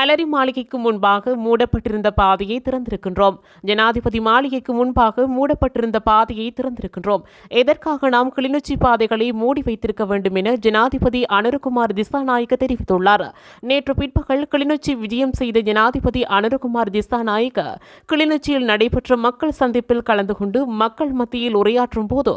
அலரி மாளிகைக்கு முன்பாக மூடப்பட்டிருந்த பாதையை திறந்திருக்கின்றோம். ஜனாதிபதி மாளிகைக்கு முன்பாக மூடப்பட்டிருந்த பாதையை திறந்திருக்கின்றோம். எதற்காக நாம் கிளிநொச்சி பாதைகளை மூடி வைத்திருக்க வேண்டும் என ஜனாதிபதி அனுரகுமார் திசாநாயக்க தெரிவித்துள்ளார். நேற்று பிற்பகல் கிளிநொச்சி விஜயம் செய்த ஜனாதிபதி அனுரகுமார் திசாநாயக்க கிளிநொச்சியில் நடைபெற்ற மக்கள் சந்திப்பில் கலந்து கொண்டு மக்கள் மத்தியில் உரையாற்றும் போது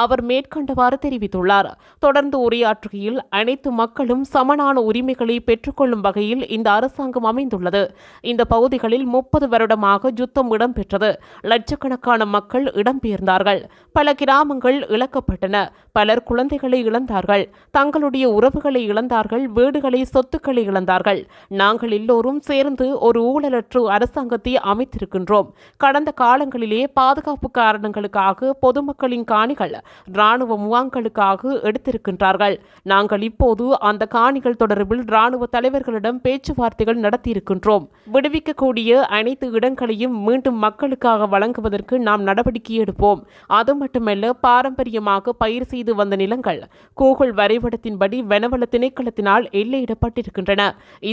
அவர் மேற்கண்டவாறு தெரிவித்துள்ளார். தொடர்ந்து உரையாற்றுகையில் அனைத்து மக்களும் சமனான உரிமைகளை பெற்றுக்கொள்ளும் வகையில் இந்த அரசாங்கம் அமைந்துள்ளது. இந்த பகுதிகளில் 30 வருடமாக யுத்தம் இடம்பெற்றது. லட்சக்கணக்கான மக்கள் இடம்பெயர்ந்தார்கள். பல கிராமங்கள் இழக்கப்பட்டன. பலர் குழந்தைகளை இழந்தார்கள். தங்களுடைய உறவுகளை இழந்தார்கள். வீடுகளை, சொத்துக்களை இழந்தார்கள். நாங்கள் எல்லோரும் சேர்ந்து ஒரு ஊழலற்ற அரசாங்கத்தை அமைத்திருக்கின்றோம். கடந்த காலங்களிலே பாதுகாப்பு காரணங்களுக்காக பொதுமக்களின் காணிகள் இராணுவ முகாம்களுக்காக எடுத்திருக்கின்றார்கள். நாங்கள் இப்போது அந்த காணிகள் தொடர்பில் இராணுவ தலைவர்களிடம் பேச்சுவார்த்தைகள் நடத்தியிருக்கின்றோம். விடுவிக்கக்கூடிய அனைத்து இடங்களையும் மீண்டும் மக்களுக்காக வழங்குவதற்கு நாம் நடவடிக்கை எடுப்போம். அது மட்டுமல்ல, பாரம்பரியமாக பயிர் செய்து வந்த நிலங்கள் கூகுள் வரைபடத்தின்படி வனவள திணைக்களத்தினால் எல்லையிடப்பட்டிருக்கின்றன.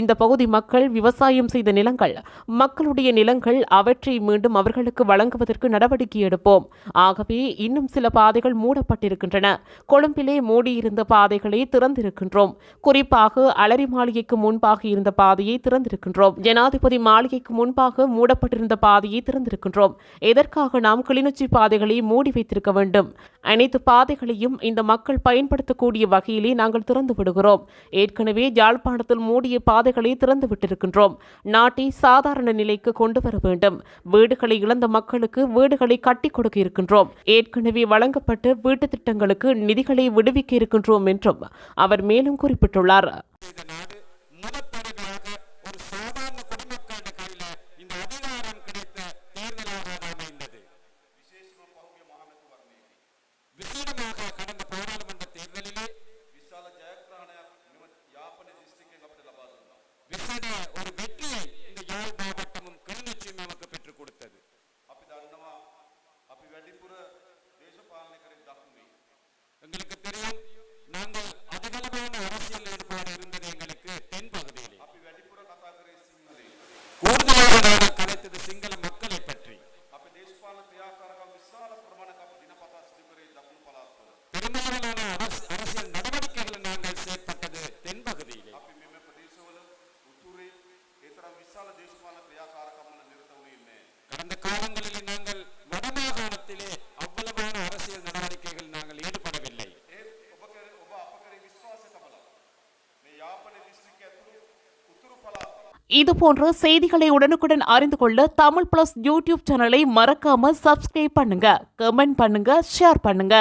இந்த பகுதி மக்கள் விவசாயம் செய்த நிலங்கள் மக்களுடைய நிலங்கள். அவற்றை மீண்டும் அவர்களுக்கு வழங்குவதற்கு நடவடிக்கை எடுப்போம். ஆகவே இன்னும் சில பாதைகள் மூடப்பட்டிருக்கின்றன. கொழும்பிலே மூடியிருந்த பாதைகளை திறந்திருக்கின்றோம். குறிப்பாக அலரி மாளிகைக்கு முன்பாக இருந்த பாதையை திறந்திருக்கின்றோம். ஜனாதிபதி மாளிகைக்கு முன்பாக மூடப்பட்டிருந்த பாதையை திறந்திருக்கின்றோம். எதற்காக நாம் கிளிநொச்சி பாதைகளை மூடி வைத்திருக்க வேண்டும்? அனைத்து பாதைகளையும் இந்த மக்கள் பயன்படுத்தக்கூடிய வகையிலே நாங்கள் திறந்து விடுகிறோம். ஏற்கனவே யாழ்ப்பாணத்தில் மூடிய பாதைகளை திறந்து விட்டிருக்கின்றோம். நாட்டை சாதாரண நிலைக்கு கொண்டு வர வேண்டும். வீடுகளை இழந்த மக்களுக்கு வீடுகளை கட்டிக் கொடுக்க இருக்கின்றோம். ஏற்கனவே வழங்கப்பட்ட வீட்டு திட்டங்களுக்கு நிதிகளை விடுவிக்க இருக்கின்றோம் என்றும் அவர் மேலும் குறிப்பிட்டுள்ளார். ஒரு வெற்றியை இந்த யாழ் மாவட்டமும் கிளிநொச்சியும் நமக்கு பெற்றுக் கொடுத்தது. எங்களுக்கு தெரியும், நாங்கள் அதிகளவான அரசியல் ஈடுபாடு இருந்தது எங்களுக்கு தென் பகுதியிலே. கூடுதலாக நாங்கள் கலைத்தது சிங்கள மக்களை பற்றி. பெரும்பாலான அரசியல் நடவடிக்கைகளை நாங்கள் செயற்பட்டது தென் பகுதியிலே. கடந்த காலங்களில் நாங்கள் வடமாகாணத்திலே அவ்வளவான அரசியல் நடவடிக்கைகள் நாங்கள் ஈடுபடவில்லை. இதுபோன்ற செய்திகளை உடனுக்குடன் அறிந்து கொள்ள தமிழ் பிளஸ் யூடியூப் சேனலை மறக்காம சப்ஸ்கிரைப் பண்ணுங்க, கமெண்ட் பண்ணுங்க, ஷேர் பண்ணுங்க.